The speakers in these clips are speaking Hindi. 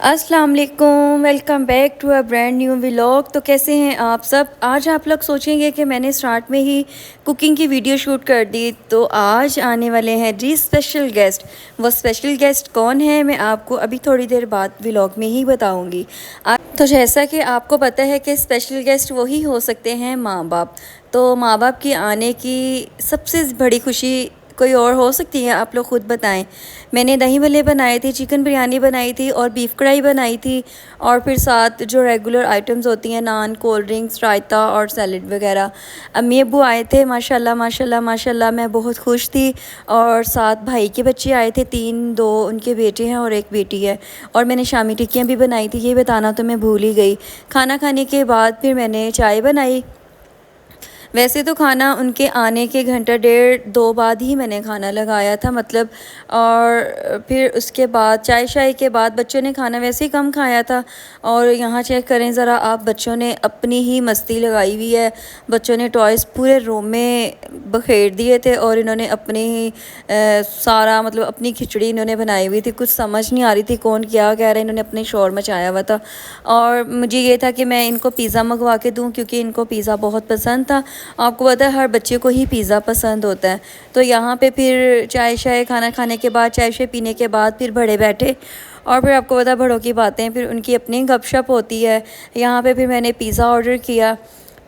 अस्सलाम वालेकुम, welcome back to a brand new vlog. तो कैसे हैं आप सब। आज आप लोग सोचेंगे कि मैंने स्टार्ट में ही कुकिंग की वीडियो शूट कर दी। तो आज आने वाले हैं जी स्पेशल गेस्ट। वो स्पेशल गेस्ट कौन है मैं आपको अभी थोड़ी देर बाद व्लॉग में ही बताऊंगी। तो जैसा कि आपको पता है कि स्पेशल गेस्ट वही हो सकते हैं माँ बाप। तो माँ बाप की आने की सबसे बड़ी खुशी कोई और हो सकती है, आप लोग खुद बताएं। मैंने दही भल्ले बनाए थे, चिकन बिरयानी बनाई थी और बीफ कढ़ाई बनाई थी, और फिर साथ जो रेगुलर आइटम्स होती हैं नान, कोल्ड ड्रिंक्स, रायता और सैलड वगैरह। अम्मी अब्बू आए थे, माशाल्लाह माशाल्लाह माशाल्लाह, मैं बहुत खुश थी। और साथ भाई के बच्चे आए थे, 3, 2 उनके बेटे हैं और एक बेटी है। और मैंने शामी टिक्कियाँ भी बनाई थी, ये बताना तो मैं भूल ही गई। खाना खाने के बाद फिर मैंने चाय बनाई। वैसे तो खाना उनके आने के घंटा डेढ़ 2 बाद ही मैंने खाना लगाया था, मतलब। और फिर उसके बाद चाय शाय के बाद बच्चों ने खाना वैसे ही कम खाया था। और यहाँ चेक करें ज़रा आप, बच्चों ने अपनी ही मस्ती लगाई हुई है। बच्चों ने टॉयज़ पूरे रूम में बखेर दिए थे और इन्होंने अपने ही सारा, मतलब अपनी खिचड़ी इन्होंने बनाई हुई थी। कुछ समझ नहीं आ रही थी कौन क्या कह रहा है, इन्होंने अपने शोर मचाया हुआ था। और मुझे ये था कि मैं इनको पिज़्ज़ा मंगवा के दूँ, क्योंकि इनको पिज़्ज़ा बहुत पसंद था। आपको पता है हर बच्चे को ही पिज़्ज़ा पसंद होता है। तो यहाँ पे फिर चाय शाय, खाना खाने के बाद चाय शाय पीने के बाद फिर बड़े बैठे। और फिर आपको पता है बड़ों की बातें, फिर उनकी अपनी गपशप होती है। यहाँ पे फिर मैंने पिज़्ज़ा ऑर्डर किया।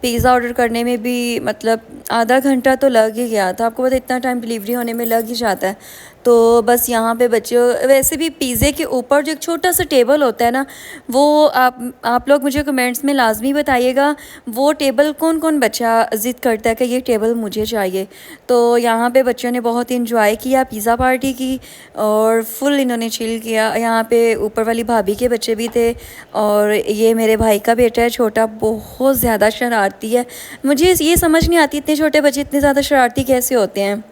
पिज़्ज़ा ऑर्डर करने में भी मतलब आधा घंटा तो लग ही गया था। आपको पता है इतना टाइम डिलीवरी होने में लग ही जाता है। तो बस यहाँ पे बच्चे, वैसे भी पिज़्ज़े के ऊपर जो एक छोटा सा टेबल होता है ना, वो आप लोग मुझे कमेंट्स में लाजमी बताइएगा, वो टेबल कौन कौन बच्चा ज़िद करता है कि ये टेबल मुझे चाहिए। तो यहाँ पे बच्चों ने बहुत इंजॉय किया, पिज़्ज़ा पार्टी की और फुल इन्होंने चिल किया। यहाँ पे ऊपर वाली भाभी के बच्चे भी थे, और ये मेरे भाई का बेटा है छोटा, बहुत ज़्यादा शरारती है। मुझे ये समझ नहीं आती इतने छोटे बच्चे इतने ज़्यादा शरारती कैसे होते हैं।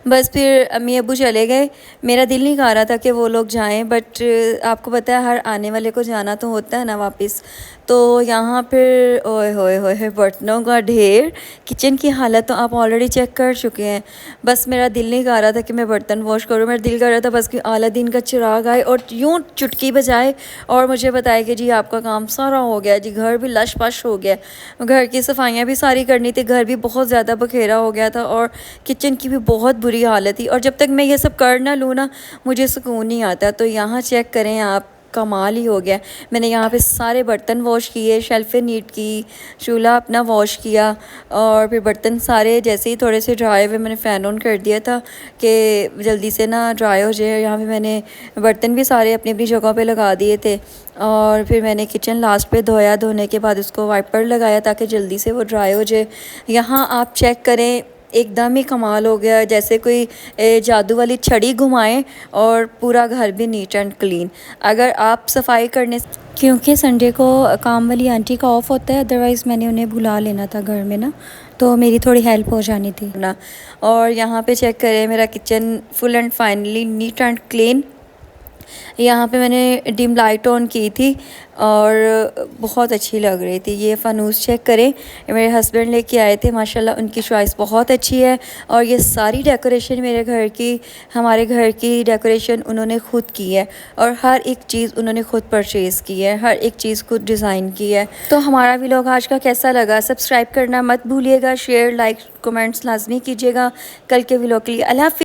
बस फिर अम्मी अब्बू चले गए। मेरा दिल नहीं कर रहा था कि वो लोग जाएं, बट आपको पता है हर आने वाले को जाना तो होता है ना वापस। तो यहाँ फिर ओए होए होए बर्तनों का ढेर। किचन की हालत तो आप ऑलरेडी चेक कर चुके हैं। बस मेरा दिल नहीं कर रहा था कि मैं बर्तन वॉश करूँ, मेरा दिल कर रहा था बस कि आला दिन का चिराग आए और यूँ चुटकी बजाए और मुझे बताया कि जी आपका काम सारा हो गया जी, घर भी लश पश हो गया। घर की सफाइयाँ भी सारी करनी थी, घर भी बहुत ज़्यादा बखेरा हो गया था और किचन की भी बहुत बुरी हालत थी। और जब तक मैं ये सब कर ना लूँ ना, मुझे सुकून नहीं आता। तो यहाँ चेक करें आप, कमाल ही हो गया। मैंने यहाँ पे सारे बर्तन वॉश किए, शेल्फ़ें नीट की, चूल्हा अपना वॉश किया। और फिर बर्तन सारे जैसे ही थोड़े से ड्राई हुए, मैंने फ़ैन ऑन कर दिया था कि जल्दी से ना ड्राई हो जाए। यहाँ पे मैंने बर्तन भी सारे अपनी अपनी जगह पे लगा दिए थे। और फिर मैंने किचन लास्ट पे धोया, धोने के बाद उसको वाइपर लगाया ताकि जल्दी से वो ड्राई हो जाए। यहाँ आप चेक करें, एकदम ही कमाल हो गया, जैसे कोई जादू वाली छड़ी घुमाएं और पूरा घर भी नीट एंड क्लीन। अगर आप सफाई करने, क्योंकि संडे को काम वाली आंटी का ऑफ होता है, अदरवाइज़ मैंने उन्हें बुला लेना था घर में ना, तो मेरी थोड़ी हेल्प हो जानी थी ना। और यहाँ पे चेक करें मेरा kitchen full and finally neat and clean. यहाँ पे मैंने डिम लाइट ऑन की थी और बहुत अच्छी लग रही थी। ये फ़ानूस चेक करें, मेरे हस्बैंड लेके आए थे, माशाल्लाह उनकी चॉइस बहुत अच्छी है। और ये सारी डेकोरेशन मेरे घर की, हमारे घर की डेकोरेशन उन्होंने ख़ुद की है और हर एक चीज़ उन्होंने ख़ुद परचेज़ की है, हर एक चीज़ खुद डिज़ाइन की है। तो हमारा व्लॉग आज का कैसा लगा, सब्सक्राइब करना मत भूलिएगा, शेयर लाइक कमेंट्स लाजमी कीजिएगा। कल के व्लॉग के लिए अल्लाह हाफ़िज़।